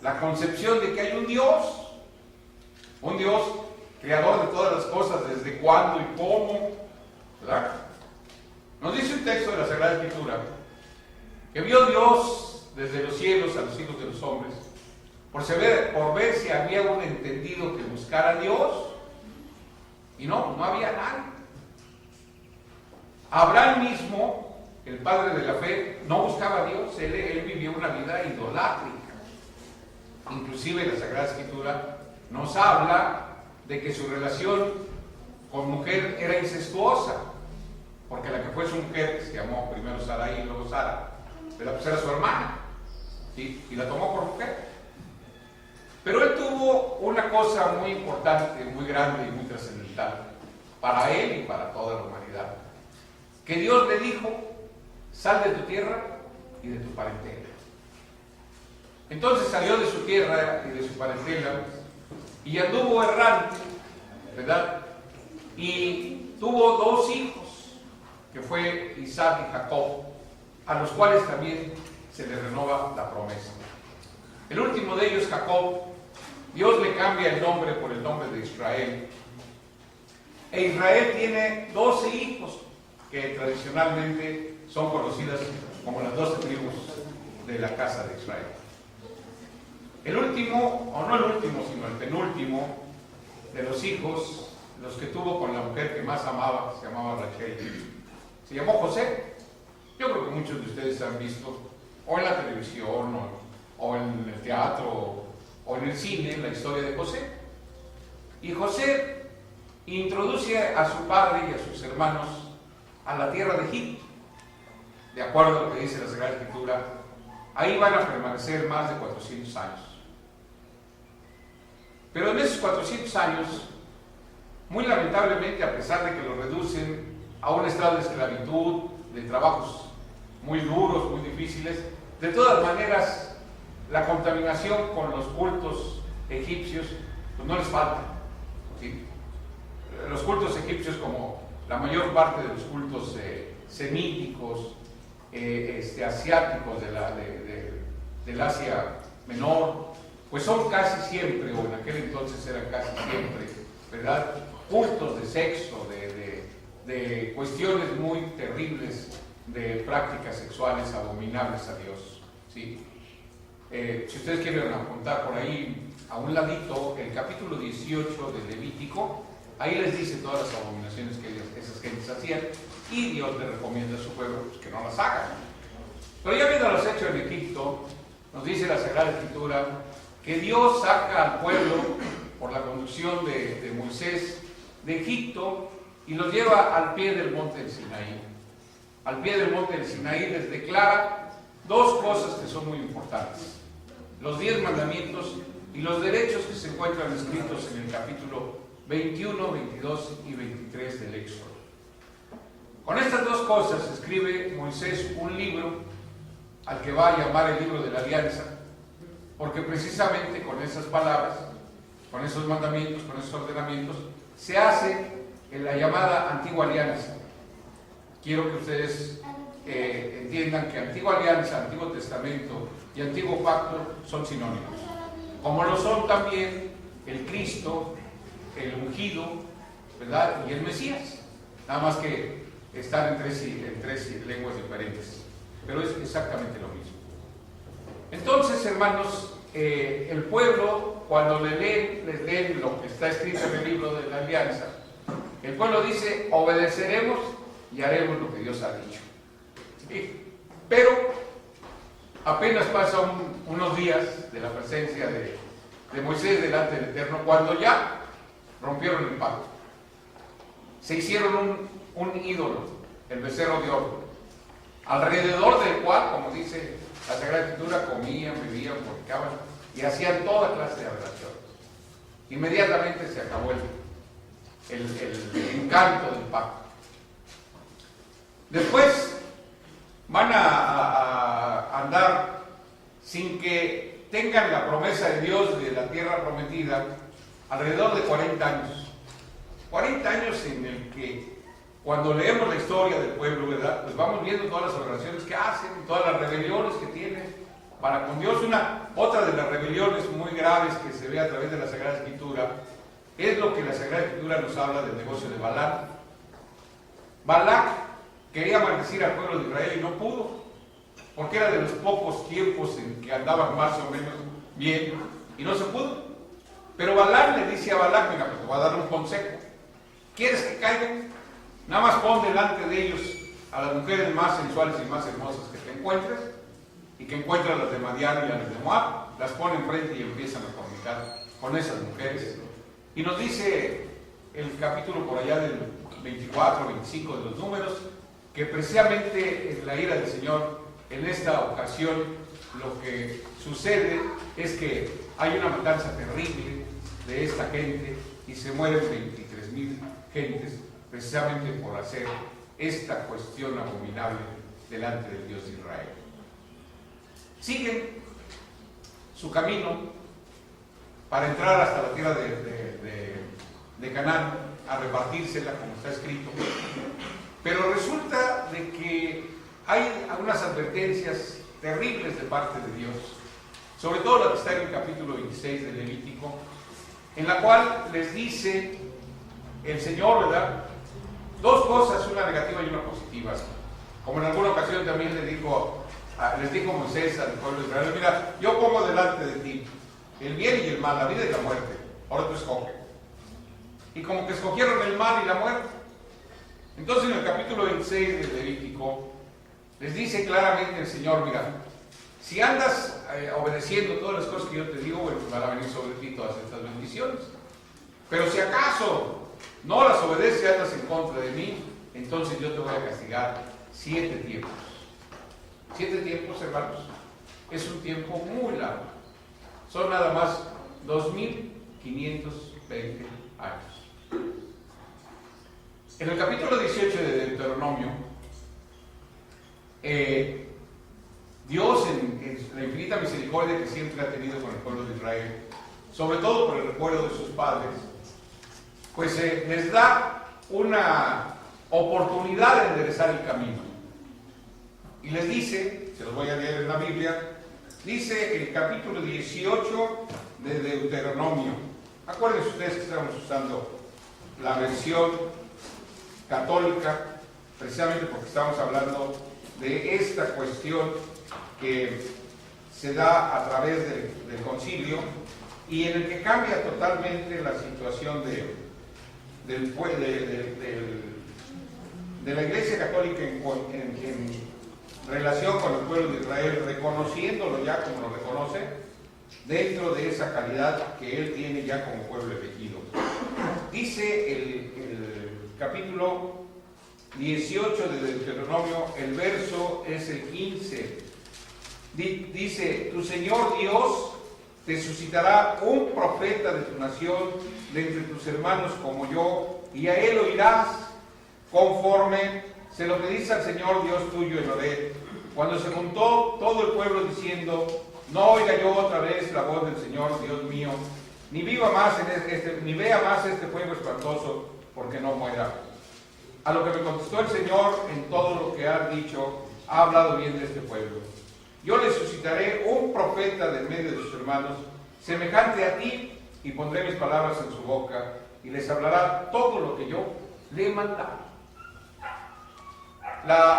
la concepción de que hay un Dios creador de todas las cosas, desde cuándo y cómo, ¿verdad? Nos dice un texto de la Sagrada Escritura que vio Dios desde los cielos a los hijos de los hombres por ver si había un entendido que buscara a Dios, y no había nadie. Abraham mismo, el padre de la fe, no buscaba a Dios, él vivió una vida idolátrica. Inclusive la Sagrada Escritura nos habla de que su relación con mujer era incestuosa, porque la que fue su mujer, que se llamó primero Sarai y luego Sara, pero pues era su hermana, ¿sí? Y la tomó por mujer. Pero él tuvo una cosa muy importante, muy grande y muy trascendental para él y para toda la humanidad, que Dios le dijo: sal de tu tierra y de tu parentela. Entonces salió de su tierra y de su parentela y anduvo errante, ¿verdad? Y tuvo dos hijos, que fue Isaac y Jacob, a los cuales también se le renova la promesa. El último de ellos, Jacob, Dios le cambia el nombre por el nombre de Israel. E Israel tiene 12 hijos, que tradicionalmente son conocidas como las 12 tribus de la casa de Israel. El último, o no el último, sino el penúltimo de los hijos, los que tuvo con la mujer que más amaba, se llamaba Rachel, se llamó José. Yo creo que muchos de ustedes han visto, o en la televisión, o en el teatro, o en el cine, la historia de José. Y José introduce a su padre y a sus hermanos a la tierra de Egipto. De acuerdo a lo que dice la Sagrada Escritura, ahí van a permanecer más de 400 años. Pero en esos 400 años, muy lamentablemente, a pesar de que lo reducen a un estado de esclavitud, de trabajos muy duros, muy difíciles, de todas maneras, la contaminación con los cultos egipcios, pues no les falta, ¿sí? Los cultos egipcios, como la mayor parte de los cultos semíticos, asiáticos del Asia Menor, pues son casi siempre, o en aquel entonces eran casi siempre, ¿verdad?, cultos de sexo, de cuestiones muy terribles, de prácticas sexuales abominables a Dios, ¿sí? Si ustedes quieren apuntar por ahí a un ladito el capítulo 18 de Levítico, ahí les dice todas las abominaciones que esas gentes hacían, y Dios le recomienda a su pueblo pues, que no las hagan. Pero ya viendo los hechos en Egipto, nos dice la Sagrada Escritura que Dios saca al pueblo por la conducción de Moisés de Egipto y los lleva al pie del monte del Sinaí. Al pie del monte del Sinaí les declara dos cosas que son muy importantes: los 10 mandamientos y los derechos que se encuentran escritos en el capítulo 21, 22 y 23 del Éxodo. Con estas dos cosas escribe Moisés un libro al que va a llamar el libro de la alianza, porque precisamente con esas palabras, con esos mandamientos, con esos ordenamientos, se hace en la llamada antigua alianza. Quiero que ustedes entiendan que antigua alianza, Antiguo Testamento y Antiguo Pacto son sinónimos, como lo son también el Cristo, el ungido, ¿verdad?, y el Mesías, nada más que están en tres lenguas diferentes, pero es exactamente lo mismo. Entonces, hermanos, el pueblo, cuando les leen lo que está escrito en el libro de la alianza, el pueblo dice: obedeceremos y haremos lo que Dios ha dicho. ¿Sí? Pero apenas pasan unos días de la presencia de Moisés delante del Eterno, cuando ya rompieron el pacto. Se hicieron un ídolo, el becerro de oro, alrededor del cual, como dice la Sagrada Escritura, comían, bebían, fornicaban y hacían toda clase de aberraciones. Inmediatamente se acabó el encanto del pacto. Después van a andar sin que tengan la promesa de Dios de la tierra prometida alrededor de 40 años. 40 años en el que, cuando leemos la historia del pueblo, ¿verdad?, pues vamos viendo todas las aberraciones que hacen, todas las rebeliones que tienen para con Dios. Otra de las rebeliones muy graves que se ve a través de la Sagrada Escritura es lo que la Sagrada Escritura nos habla del negocio de Balac. Balac quería maldecir al pueblo de Israel y no pudo, porque era de los pocos tiempos en que andaban más o menos bien y no se pudo. Pero Balac le dice a Balac: mira, pues te voy a dar un consejo. ¿Quieres que caigan? Nada más pon delante de ellos a las mujeres más sensuales y más hermosas que te encuentres, y que encuentras las de Madián y a las de Moab, las pone enfrente y empiezan a fornicar con esas mujeres. Y nos dice el capítulo por allá del 24, 25 de los Números, que precisamente en la ira del Señor, en esta ocasión, lo que sucede es que hay una matanza terrible de esta gente y se mueren 23,000 gentes precisamente por hacer esta cuestión abominable delante del Dios de Israel. Siguen su camino para entrar hasta la tierra de Canaán, a repartírsela como está escrito, pero resulta de que hay algunas advertencias terribles de parte de Dios, sobre todo la que está en el capítulo 26 de Levítico, en la cual les dice el Señor, ¿verdad?, dos cosas, una negativa y una positiva. Como en alguna ocasión también les dijo Moisés al pueblo de Israel: mira, yo pongo delante de ti el bien y el mal, la vida y la muerte, ahora tú escoge. Y como que escogieron el mal y la muerte. Entonces en el capítulo 26 de Levítico les dice claramente el Señor: mira, si andas obedeciendo todas las cosas que yo te digo, bueno, van a venir sobre ti todas estas bendiciones. Pero si acaso no las obedeces y andas en contra de mí, entonces yo te voy a castigar 7 tiempos. 7 tiempos, hermanos, es un tiempo muy largo. Son nada más 2,520 años. En el capítulo 18 de Deuteronomio, Dios, en la infinita misericordia que siempre ha tenido con el pueblo de Israel, sobre todo por el recuerdo de sus padres, pues les da una oportunidad de enderezar el camino. Y les dice, se los voy a leer en la Biblia, dice el capítulo 18 de Deuteronomio. Acuérdense ustedes que estamos usando la versión católica, precisamente porque estamos hablando de esta cuestión que se da a través del concilio y en el que cambia totalmente la situación de la Iglesia Católica en relación con el pueblo de Israel, reconociéndolo ya como lo reconoce, dentro de esa calidad que él tiene ya como pueblo elegido. Dice el capítulo 18 de Deuteronomio, el verso es el 15. Dice: tu Señor Dios te suscitará un profeta de tu nación, de entre tus hermanos como yo, y a él oirás conforme se lo pedís al Señor Dios tuyo en Horeb. Cuando se juntó todo el pueblo diciendo: no oiga yo otra vez la voz del Señor Dios mío, ni viva más ni vea más este fuego espantoso, porque no muera. A lo que me contestó el Señor: en todo lo que has dicho, ha hablado bien de este pueblo. Yo le suscitaré un profeta de en medio de sus hermanos, semejante a ti, y pondré mis palabras en su boca, y les hablará todo lo que yo le he mandado.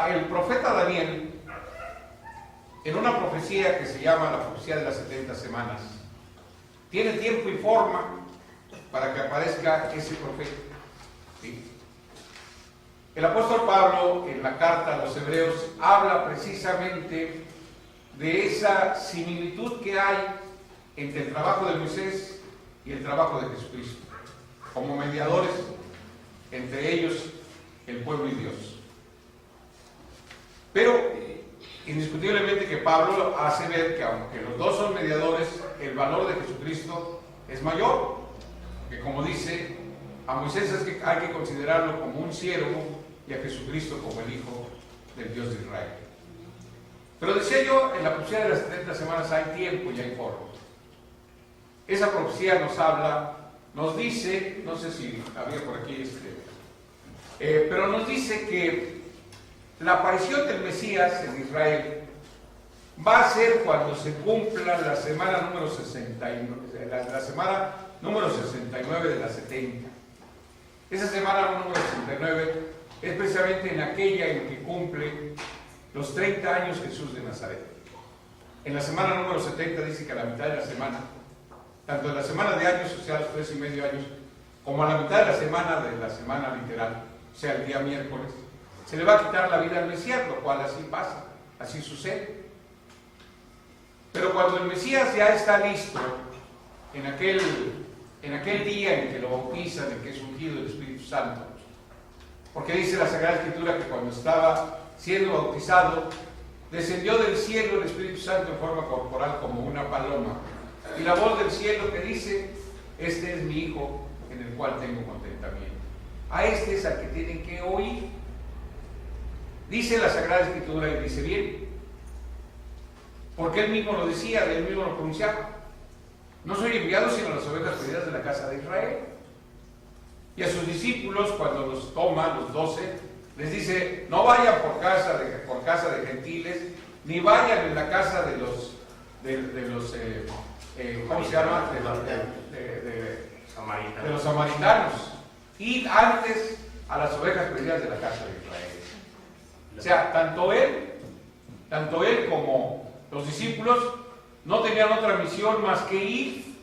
El profeta Daniel, en una profecía que se llama la profecía de las 70 semanas, tiene tiempo y forma para que aparezca ese profeta. ¿Sí? El apóstol Pablo, en la carta a los Hebreos, habla precisamente de esa similitud que hay entre el trabajo de Moisés y el trabajo de Jesucristo, como mediadores entre ellos, el pueblo y Dios. Pero indiscutiblemente que Pablo hace ver que aunque los dos son mediadores, el valor de Jesucristo es mayor, que como dice, a Moisés hay que considerarlo como un siervo y a Jesucristo como el Hijo del Dios de Israel. Pero decía yo, en la profecía de las 70 semanas hay tiempo y hay forma. Esa profecía nos habla, nos dice, no sé si había por aquí pero nos dice que la aparición del Mesías en Israel va a ser cuando se cumpla la semana número 69, la semana número 69 de las 70. Esa semana número 69 es precisamente en aquella en que cumple los 30 años Jesús de Nazaret. En la semana número 70 dice que a la mitad de la semana, tanto en la semana de años, o sea, los 3,5 años, como a la mitad de la semana literal, o sea, el día miércoles, se le va a quitar la vida al Mesías, lo cual así pasa, así sucede. Pero cuando el Mesías ya está listo, en aquel día en que lo bautizan, en que es ungido del Espíritu Santo, porque dice la Sagrada Escritura que cuando estaba siendo bautizado, descendió del cielo el Espíritu Santo en forma corporal como una paloma, y la voz del cielo que dice: este es mi Hijo en el cual tengo contentamiento. A este es al que tienen que oír. Dice la Sagrada Escritura, y dice bien, porque él mismo lo decía, él mismo lo pronunciaba: no soy enviado sino a las ovejas perdidas de la casa de Israel. Y a sus discípulos, cuando los toma, los 12, les dice: no vayan por casa de gentiles, ni vayan en la casa de los ¿cómo se llama? De los samaritanos. Id antes a las ovejas perdidas de la casa de Israel. O sea, tanto él como los discípulos no tenían otra misión más que ir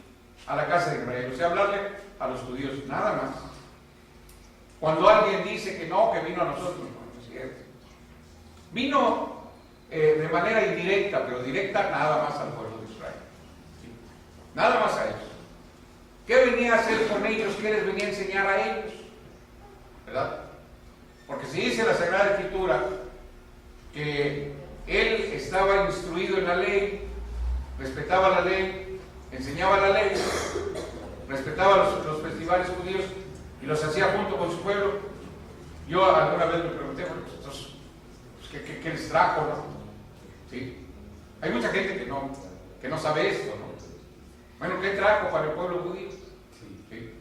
a la casa de Israel, o sea, hablarle a los judíos, nada más. Cuando alguien dice que no, que vino a nosotros, no es cierto. Vino de manera indirecta, pero directa nada más al pueblo de Israel. ¿Sí? Nada más a ellos. ¿Qué venía a hacer con ellos? ¿Qué les venía a enseñar a ellos? ¿Verdad? Porque si dice la Sagrada Escritura que él estaba instruido en la ley, respetaba la ley, enseñaba la ley, respetaba los festivales judíos y los hacía junto con su pueblo. Yo alguna vez me pregunté, bueno, pues, ¿qué les trajo, no? ¿Sí? Hay mucha gente que no sabe esto, ¿no? Bueno, ¿qué trajo para el pueblo judío? ¿Sí?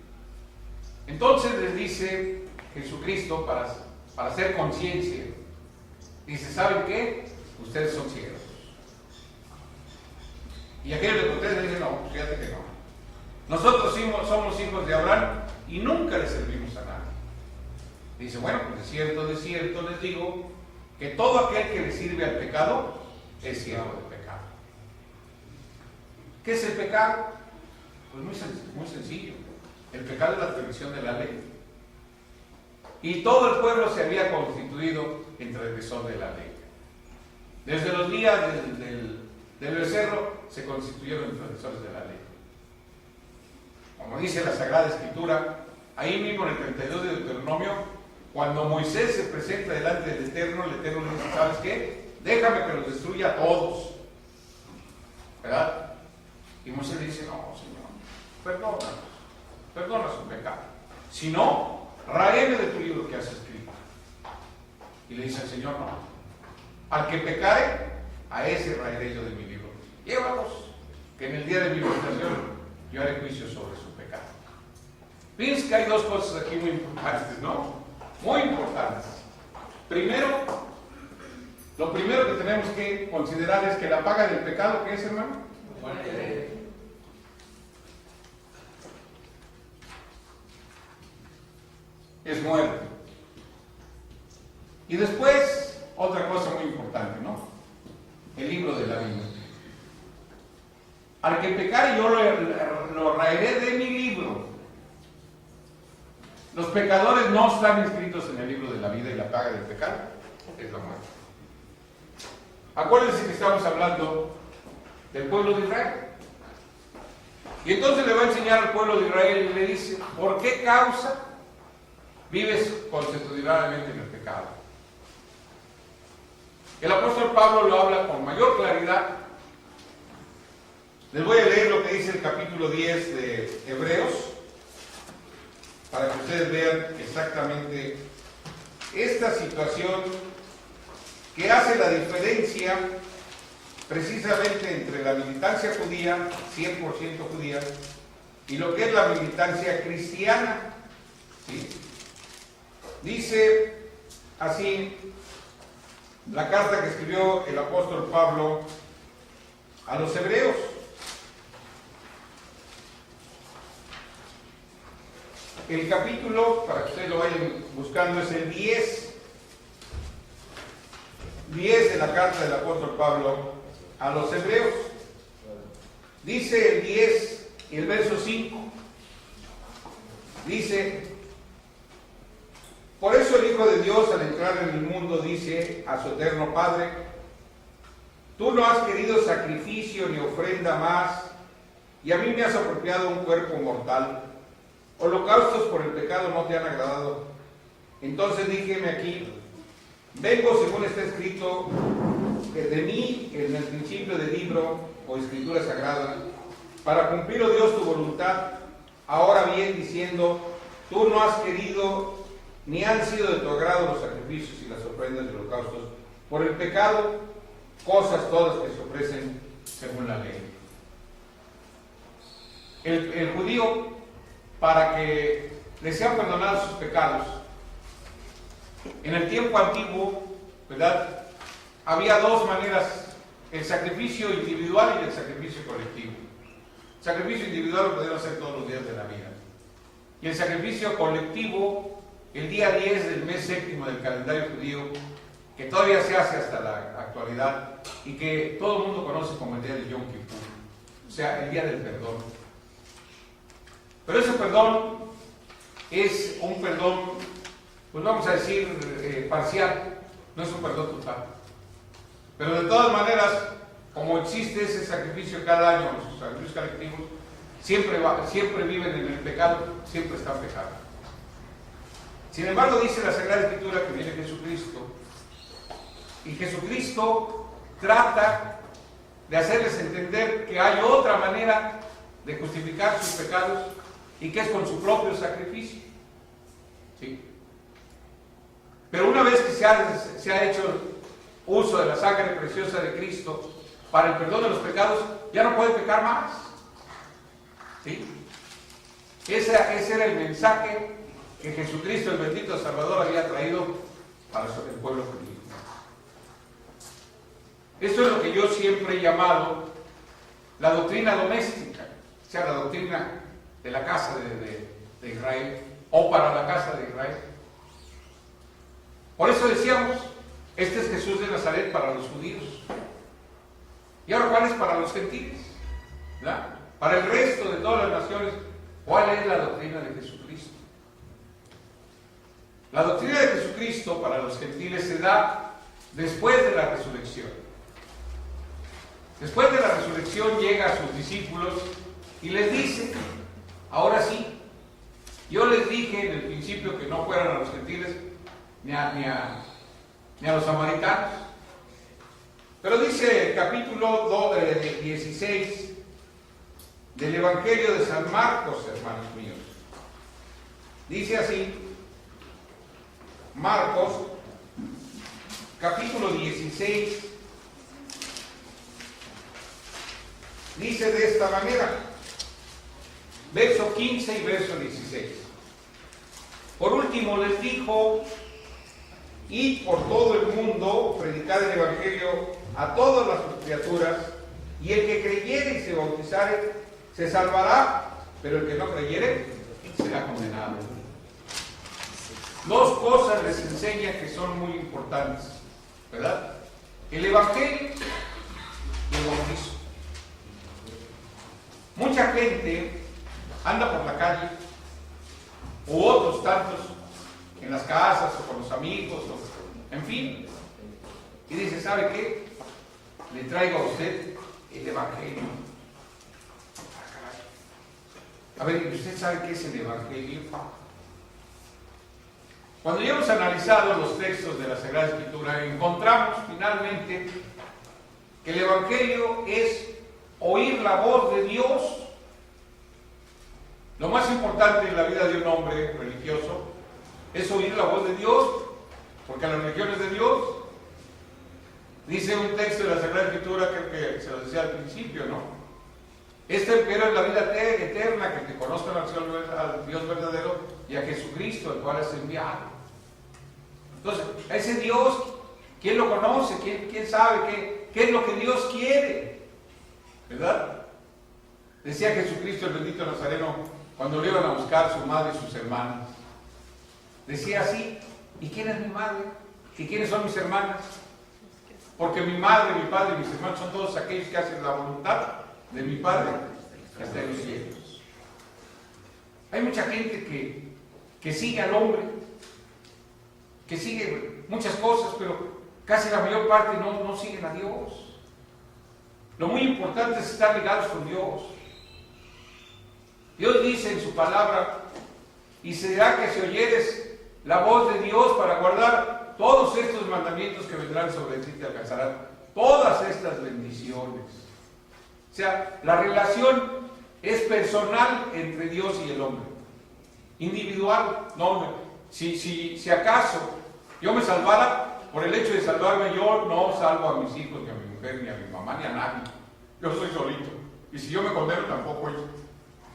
Entonces les dice Jesucristo, para hacer conciencia, dice: ¿saben qué? Ustedes son ciegos. Y aquellos de ustedes le dicen: no, fíjate que no. Nosotros somos hijos de Abraham y nunca le servimos a nadie. Dice: bueno, pues de cierto les digo que todo aquel que le sirve al pecado es siervo del pecado. ¿Qué es el pecado? Pues muy sencillo. El pecado es la transgresión de la ley. Y todo el pueblo se había constituido en transgresor de la ley. Desde los días del becerro se constituyeron en transgresores de la ley. Como dice la Sagrada Escritura, ahí mismo en el 32 de Deuteronomio, cuando Moisés se presenta delante del Eterno, el Eterno le dice: ¿sabes qué? Déjame que los destruya a todos. ¿Verdad? Y Moisés le dice: no, Señor, perdona su pecado. Si no, ráeme de tu libro que has escrito. Y le dice al Señor: no. Al que pecare, a ese raeré yo de mi libro. Llévalos, que en el día de mi visitación yo haré juicio sobre su pecado. Fíjense que hay dos cosas aquí muy importantes, ¿no? Muy importantes. Primero, lo primero que tenemos que considerar es que la paga del pecado, ¿qué es, hermano? Muerte. Es muerte. Y después, otra cosa muy importante, ¿no? El libro de la vida. Al que pecare yo lo raeré de mi libro. Los pecadores no están inscritos en el libro de la vida, y la paga del pecado es la muerte. Acuérdense que estamos hablando del pueblo de Israel. Y entonces le va a enseñar al pueblo de Israel y le dice: ¿por qué causa vives constitucionalmente en el pecado? El apóstol Pablo lo habla con mayor claridad. Les voy a leer lo que dice el capítulo 10 de Hebreos, para que ustedes vean exactamente esta situación que hace la diferencia precisamente entre la militancia judía, 100% judía, y lo que es la militancia cristiana. ¿Sí? Dice así la carta que escribió el apóstol Pablo a los hebreos. El capítulo, para que ustedes lo vayan buscando, es el 10 de la carta del apóstol Pablo a los hebreos. Dice el 10 y el verso 5. Dice: por eso el Hijo de Dios, al entrar en el mundo, dice a su eterno Padre: tú no has querido sacrificio ni ofrenda más, y a mí me has apropiado un cuerpo mortal. Holocaustos por el pecado no te han agradado. Entonces díjeme aquí: vengo, según está escrito de mí en el principio del libro o escritura sagrada, para cumplir, oh Dios, tu voluntad. Ahora bien, diciendo: tú no has querido ni han sido de tu agrado los sacrificios y las ofrendas de holocaustos por el pecado, cosas todas que se ofrecen según la ley. El judío, para que le sean perdonados sus pecados, en el tiempo antiguo, ¿verdad?, había dos maneras: el sacrificio individual y el sacrificio colectivo. El sacrificio individual lo podían hacer todos los días de la vida, y el sacrificio colectivo el día 10 del mes séptimo del calendario judío, que todavía se hace hasta la actualidad y que todo el mundo conoce como el día de Yom Kippur, o sea, el día del perdón. Pero ese perdón es un perdón, pues vamos a decir, parcial, no es un perdón total. Pero de todas maneras, como existe ese sacrificio cada año, los sacrificios colectivos, siempre viven en el pecado, siempre están pecando. Sin embargo, dice la Sagrada Escritura que viene Jesucristo, y Jesucristo trata de hacerles entender que hay otra manera de justificar sus pecados, y que es con su propio sacrificio. ¿Sí? Pero una vez que se ha hecho uso de la sangre preciosa de Cristo para el perdón de los pecados, ya no puede pecar más. ¿Sí? Ese era el mensaje que Jesucristo, el bendito Salvador, había traído para el pueblo judío. Esto es lo que yo siempre he llamado la doctrina doméstica, o sea, la doctrina de la casa de Israel, o para la casa de Israel. Por eso decíamos, este es Jesús de Nazaret para los judíos. ¿Y ahora cuál es para los gentiles? ¿Verdad? Para el resto de todas las naciones, ¿cuál es la doctrina de Jesucristo? La doctrina de Jesucristo para los gentiles se da después de la resurrección. Después de la resurrección llega a sus discípulos y les dice: ahora sí, yo les dije en el principio que no fueran a los gentiles ni a los samaritanos. Pero dice el capítulo 16 del Evangelio de San Marcos, hermanos míos. Dice así, Marcos, capítulo 16, dice de esta manera, verso 15 y verso 16. Por último les dijo: id por todo el mundo, predicad el Evangelio a todas las criaturas, y el que creyere y se bautizare se salvará, pero el que no creyere será condenado. Dos cosas les enseña que son muy importantes, ¿verdad? El Evangelio y el bautizo. Mucha gente anda por la calle, u otros tantos en las casas o con los amigos, en fin, y dice: ¿sabe qué? Le traigo a usted el Evangelio. A ver, ¿usted sabe qué es el Evangelio? Cuando ya hemos analizado los textos de la Sagrada Escritura, encontramos finalmente que el Evangelio es oír la voz de Dios. Lo más importante en la vida de un hombre religioso es oír la voz de Dios, porque la religión es de Dios. Dice un texto de la Sagrada Escritura, creo que se lo decía al principio, ¿no? Pero es la vida eterna, que te conozcan al Dios verdadero y a Jesucristo, el cual has enviado. Entonces, a ese Dios, ¿quién lo conoce? ¿Quién sabe qué es lo que Dios quiere? ¿verdad? Decía Jesucristo, el bendito Nazareno, cuando le iban a buscar su madre y sus hermanas. Decía así: ¿y quién es mi madre? ¿Y quiénes son mis hermanas? Porque mi madre, mi padre y mis hermanos son todos aquellos que hacen la voluntad de mi Padre que está en los cielos. Hay mucha gente que sigue al hombre, que sigue muchas cosas, pero casi la mayor parte no siguen a Dios. Lo muy importante es estar ligados con Dios. Dios dice en su palabra: y será que si oyeres la voz de Dios para guardar todos estos mandamientos que vendrán sobre ti, te alcanzarán todas estas bendiciones. O sea, la relación es personal entre Dios y el hombre, individual. No, si acaso yo me salvara, por el hecho de salvarme, yo no salvo a mis hijos, ni a mi mujer, ni a mi mamá, ni a nadie. Yo soy solito. Y si yo me condeno, tampoco ellos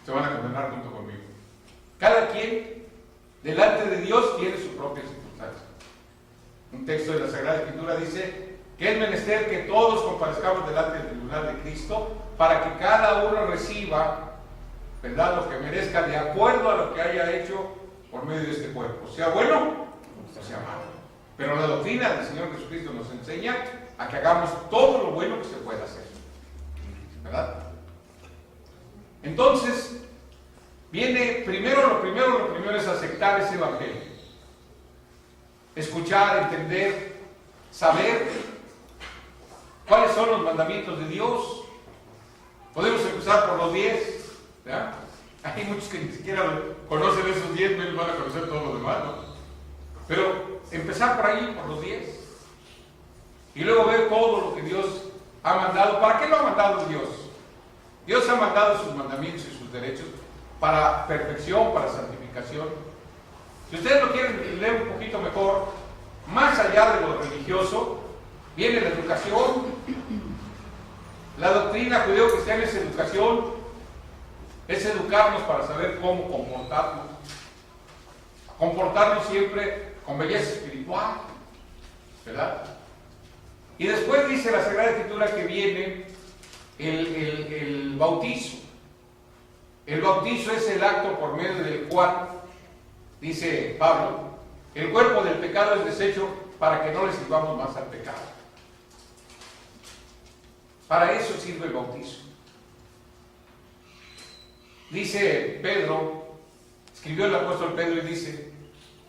se van a condenar junto conmigo. Cada quien delante de Dios tiene su propia circunstancia. Un texto de la Sagrada Escritura dice que es menester que todos comparezcamos delante del tribunal de Cristo para que cada uno reciba, ¿verdad?, lo que merezca de acuerdo a lo que haya hecho por medio de este cuerpo, sea bueno o sea malo. Pero la doctrina del Señor Jesucristo nos enseña a que hagamos todo lo bueno que se pueda hacer, ¿verdad? Entonces, lo primero es aceptar ese evangelio. Escuchar, entender, saber cuáles son los mandamientos de Dios. Podemos empezar por los 10, ¿verdad? Hay muchos que ni siquiera conocen esos 10, menos van a conocer todos los demás, ¿no? Pero empezar por ahí, por los 10. Y luego ver todo lo que Dios ha mandado. ¿Para qué lo ha mandado Dios? Dios ha mandado sus mandamientos y sus derechos para perfección, para santificación. Si ustedes lo quieren leer un poquito mejor, más allá de lo religioso, viene la educación. La doctrina judeo-cristiana es educación, es educarnos para saber cómo comportarnos siempre con belleza espiritual, ¿verdad? Y después dice la Sagrada Escritura que viene el bautizo. El bautizo es el acto por medio del cual, dice Pablo, el cuerpo del pecado es deshecho para que no le sirvamos más al pecado. Para eso sirve el bautizo. Dice Pedro, escribió el apóstol Pedro y dice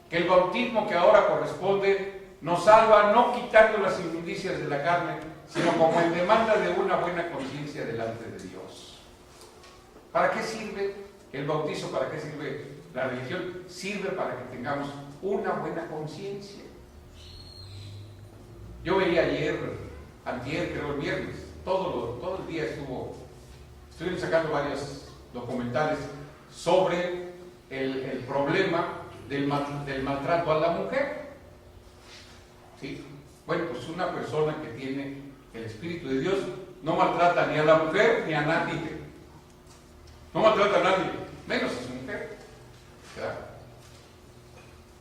que el bautismo que ahora corresponde nos salva no quitando las inmundicias de la carne, sino como en demanda de una buena conciencia delante de Dios. ¿Para qué sirve el bautizo? ¿Para qué sirve la religión? Sirve para que tengamos una buena conciencia. Yo veía antier, creo el viernes, todo el día estuvieron sacando varios documentales sobre el problema del maltrato a la mujer. ¿Sí? Bueno, pues una persona que tiene el Espíritu de Dios no maltrata ni a la mujer ni a nadie. No maltrata a nadie, menos a su mujer, ¿verdad?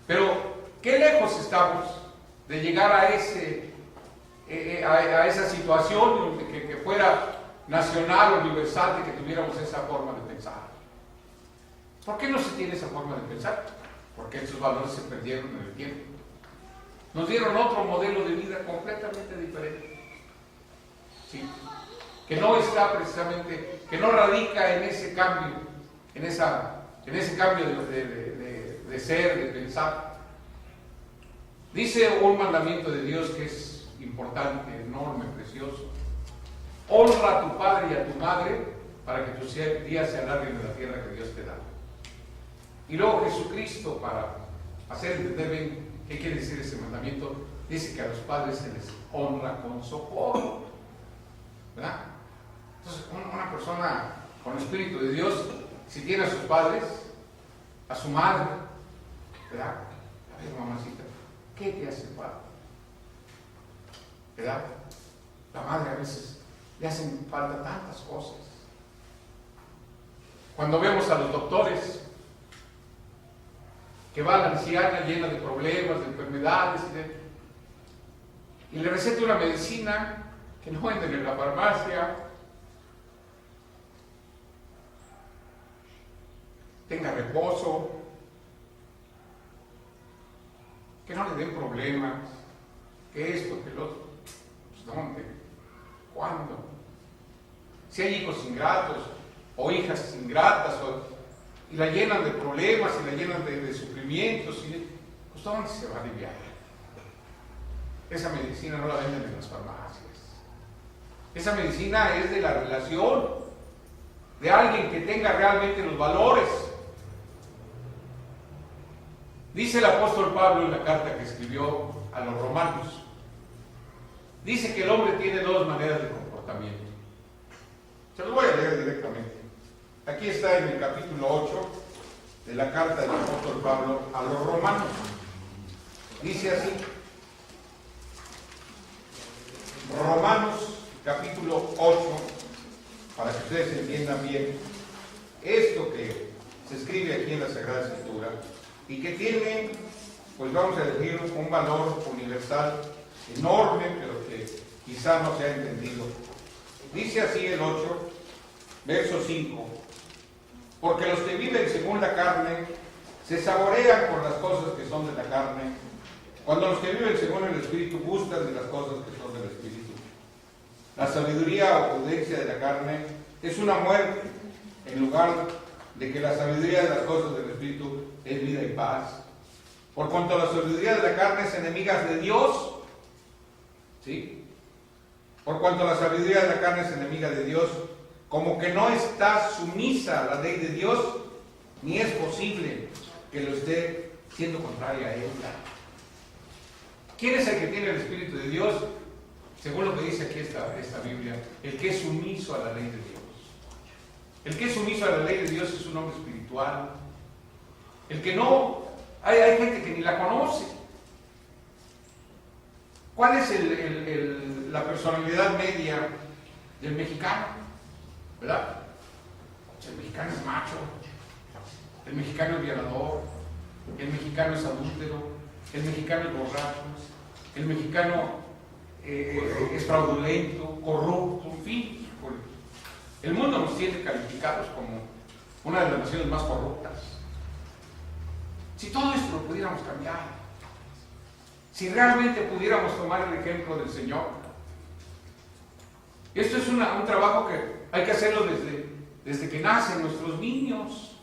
Pero, ¿qué lejos estamos de llegar a esa situación que fuera nacional, universal, de que tuviéramos esa forma de pensar? ¿Por qué no se tiene esa forma de pensar? Porque esos valores se perdieron en el tiempo. Nos dieron otro modelo de vida completamente diferente. ¿Sí? Que no está precisamente, que no radica en ese cambio, en ese cambio de ser, de pensar. Dice un mandamiento de Dios que es importante, enorme, precioso: honra a tu padre y a tu madre para que tus días se alarguen en la tierra que Dios te da. Y luego Jesucristo, para hacer entender bien qué quiere decir ese mandamiento, dice que a los padres se les honra con socorro, ¿verdad? Entonces, una persona con el Espíritu de Dios, si tiene a sus padres, a su madre, ¿verdad? A ver, mamacita, ¿qué te hace falta? ¿Verdad? La madre a veces le hacen falta tantas cosas. Cuando vemos a los doctores, que va a la anciana llena de problemas, de enfermedades, y le receta una medicina que no venden en la farmacia, tenga reposo, que no le den problemas, que esto, que lo otro. Pues, ¿dónde? ¿Cuándo? Si hay hijos ingratos o hijas ingratas y la llenan de problemas y la llenan de sufrimientos, pues ¿dónde se va a aliviar? Esa medicina no la venden en las farmacias. Esa medicina es de la relación, de alguien que tenga realmente los valores. Dice el apóstol Pablo en la carta que escribió a los romanos, dice que el hombre tiene dos maneras de comportamiento. Se los voy a leer directamente. Aquí está en el capítulo 8 de la carta del apóstol Pablo a los romanos. Dice así, Romanos capítulo 8, para que ustedes entiendan bien esto que se escribe aquí en la Sagrada Escritura y que tiene, pues vamos a decir, un valor universal enorme, pero que quizá no se ha entendido. Dice así el 8, verso 5, porque los que viven según la carne se saborean por las cosas que son de la carne, cuando los que viven según el Espíritu gustan de las cosas que son del Espíritu. La sabiduría o prudencia de la carne es una muerte, en lugar de que la sabiduría de las cosas del Espíritu es vida y paz. Por cuanto la sabiduría de la carne es enemiga de Dios, ¿sí? Por cuanto la sabiduría de la carne es enemiga de Dios, como que no está sumisa a la ley de Dios, ni es posible que lo esté siendo contraria a ella. ¿Quién es el que tiene el Espíritu de Dios? Según lo que dice aquí esta Biblia, el que es sumiso a la ley de Dios. El que es sumiso a la ley de Dios es un hombre espiritual. El que no, hay gente que ni la conoce. ¿Cuál es la personalidad media del mexicano? ¿Verdad? El mexicano es macho, el mexicano es violador, el mexicano es adúltero, el mexicano es borracho, el mexicano es fraudulento, corrupto, en fin. El mundo nos tiene calificados como una de las naciones más corruptas. Si todo esto lo pudiéramos cambiar, si realmente pudiéramos tomar el ejemplo del Señor, esto es un trabajo que hay que hacerlo desde que nacen nuestros niños.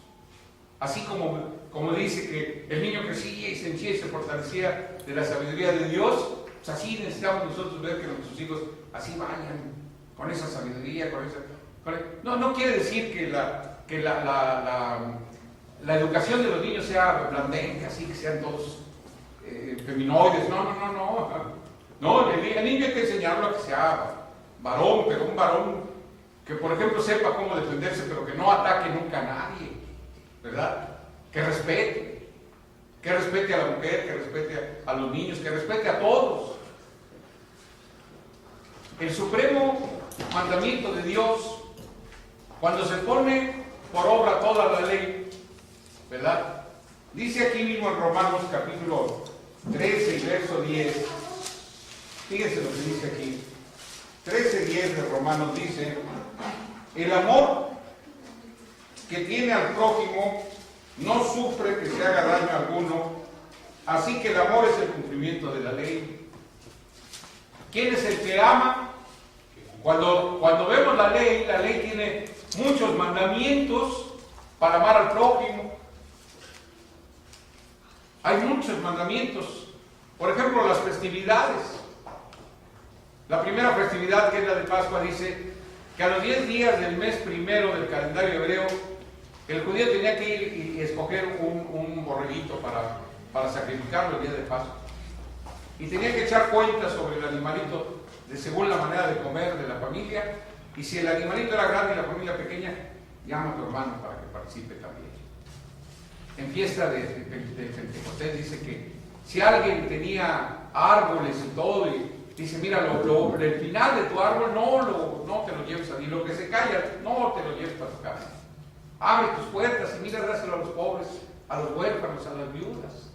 Así como dice que el niño crecía y se henchía y se fortalecía de la sabiduría de Dios, pues así necesitamos nosotros ver que nuestros hijos así vayan, con esa sabiduría, no quiere decir que la educación de los niños sea blandengue, así que sean todos feminoides, no, el niño hay que enseñarlo a que sea varón, pero un varón que por ejemplo sepa cómo defenderse, pero que no ataque nunca a nadie, ¿verdad? Que respete a la mujer, que respete a los niños, que respete a todos. El supremo mandamiento de Dios, cuando se pone por obra toda la ley, ¿verdad? Dice aquí mismo en Romanos capítulo 13 y verso 10, fíjense lo que dice aquí, 13:10 de Romanos dice, el amor que tiene al prójimo no sufre que se haga daño alguno, así que el amor es el cumplimiento de la ley. ¿Quién es el que ama? Cuando vemos la ley tiene muchos mandamientos para amar al prójimo. Hay muchos mandamientos. Por ejemplo, las festividades. La primera festividad, que es la de Pascua, dice que a los 10 días del mes primero del calendario hebreo, el judío tenía que ir y escoger un borreguito para sacrificarlo el día de Pascua. Y tenía que echar cuentas sobre el animalito según la manera de comer de la familia. Y si el animalito era grande y la familia pequeña, llama a tu hermano para que participe también. En fiesta de Pentecostés dice que si alguien tenía árboles y todo, y dice, mira, el final de tu árbol no te lo lleves a ti, lo que se calla, no te lo lleves para tu casa. Abre tus puertas y mira, dáselo a los pobres, a los huérfanos, a las viudas.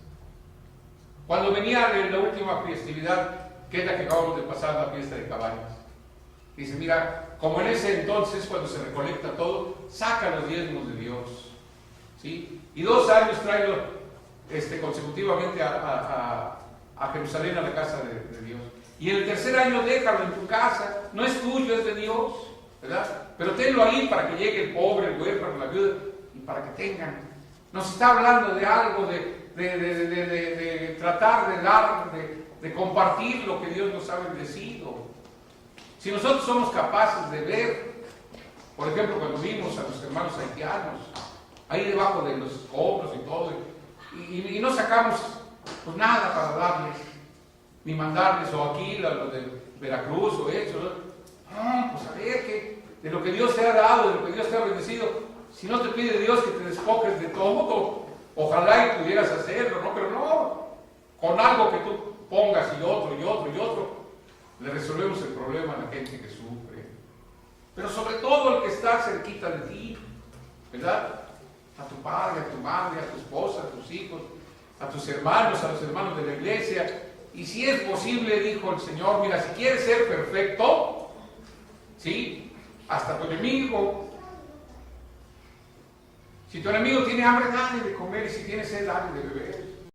Cuando venía la última festividad, que es la que acabamos de pasar, la fiesta de cabañas, dice, mira, como en ese entonces, cuando se recolecta todo, saca los diezmos de Dios. ¿sí? Y 2 años tráelo consecutivamente a Jerusalén, a la casa de Dios. Y en el tercer año déjalo en tu casa, no es tuyo, es de Dios, ¿verdad? Pero tenlo ahí para que llegue el pobre, el huérfano, la viuda, y para que tengan. Nos está hablando de algo, de tratar de dar, de compartir lo que Dios nos ha bendecido. Si nosotros somos capaces de ver, por ejemplo, cuando vimos a los hermanos haitianos, ahí debajo de los escombros y todo, y no sacamos pues nada para darles, ni mandarles, o aquí, lo de Veracruz, o eso, ¿no? Pues a ver, que de lo que Dios te ha dado, de lo que Dios te ha bendecido, si no te pide Dios que te despojes de todo, ojalá y pudieras hacerlo, ¿no? Pero no, con algo que tú pongas y otro, y otro, y otro, le resolvemos el problema a la gente que sufre. Pero sobre todo el que está cerquita de ti, ¿verdad? A tu padre, a tu madre, a tu esposa, a tus hijos, a tus hermanos, a los hermanos de la iglesia. Y si es posible, dijo el Señor, mira, si quieres ser perfecto, ¿sí? Hasta tu enemigo. Si tu enemigo tiene hambre, dale de comer, y si tiene sed, dale de beber.